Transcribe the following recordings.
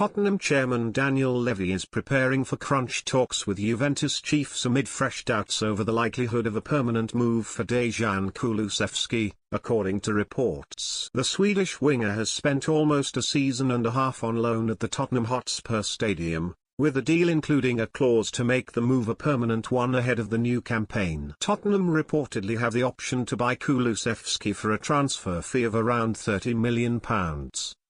Tottenham chairman Daniel Levy is preparing for crunch talks with Juventus chiefs amid fresh doubts over the likelihood of a permanent move for Dejan Kulusevski, according to reports. The Swedish winger has spent almost a season and a half on loan at the Tottenham Hotspur Stadium, with the deal including a clause to make the move a permanent one ahead of the new campaign. Tottenham reportedly have the option to buy Kulusevski for a transfer fee of around £30 million.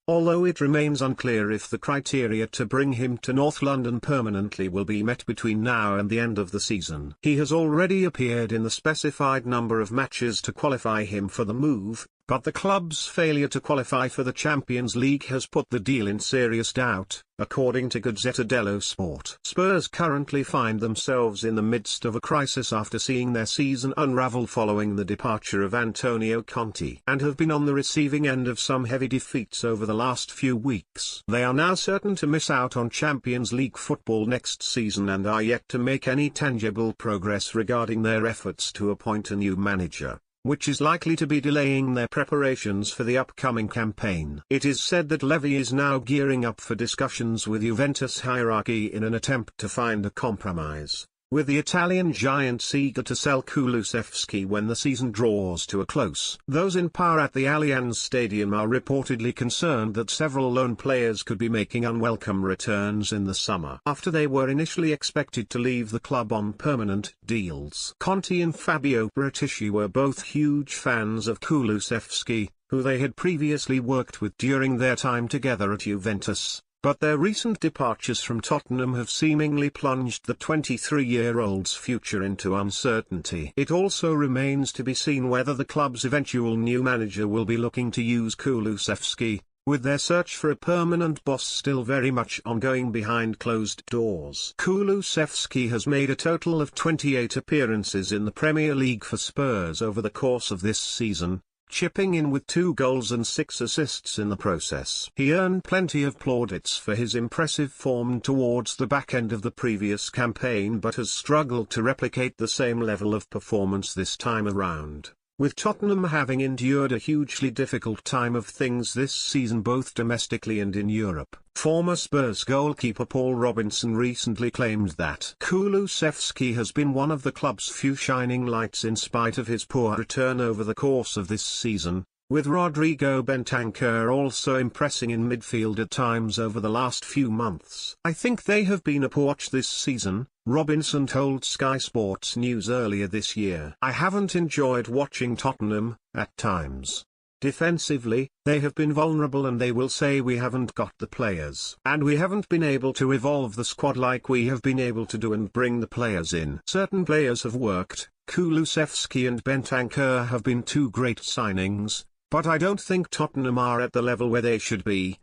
Although it remains unclear if the criteria to bring him to North London permanently will be met between now and the end of the season. He has already appeared in the specified number of matches to qualify him for the move, but the club's failure to qualify for the Champions League has put the deal in serious doubt, according to Gazzetta dello Sport. Spurs currently find themselves in the midst of a crisis after seeing their season unravel following the departure of Antonio Conte, and have been on the receiving end of some heavy defeats over the last few weeks. They are now certain to miss out on Champions League football next season and are yet to make any tangible progress regarding their efforts to appoint a new manager, which is likely to be delaying their preparations for the upcoming campaign. It is said that Levy is now gearing up for discussions with Juventus hierarchy in an attempt to find a compromise, with the Italian giants eager to sell Kulusevski when the season draws to a close. Those in power at the Allianz Stadium are reportedly concerned that several loan players could be making unwelcome returns in the summer after they were initially expected to leave the club on permanent deals. Conte and Fabio Paratici were both huge fans of Kulusevski, who they had previously worked with during their time together at Juventus. But their recent departures from Tottenham have seemingly plunged the 23-year-old's future into uncertainty. It also remains to be seen whether the club's eventual new manager will be looking to use Kulusevski, with their search for a permanent boss still very much ongoing behind closed doors. Kulusevski has made a total of 28 appearances in the Premier League for Spurs over the course of this season, chipping in with 2 goals and 6 assists in the process. He earned plenty of plaudits for his impressive form towards the back end of the previous campaign but has struggled to replicate the same level of performance this time around, with Tottenham having endured a hugely difficult time of things this season both domestically and in Europe. Former Spurs goalkeeper Paul Robinson recently claimed that Kulusevski has been one of the club's few shining lights in spite of his poor return over the course of this season, with Rodrigo Bentancur also impressing in midfield at times over the last few months. "I think they have been a poor watch this season," Robinson told Sky Sports News earlier this year. "I haven't enjoyed watching Tottenham, at times. Defensively, they have been vulnerable and they will say we haven't got the players. And we haven't been able to evolve the squad like we have been able to do and bring the players in. Certain players have worked, Kulusevski and Bentancur have been 2 great signings, but I don't think Tottenham are at the level where they should be,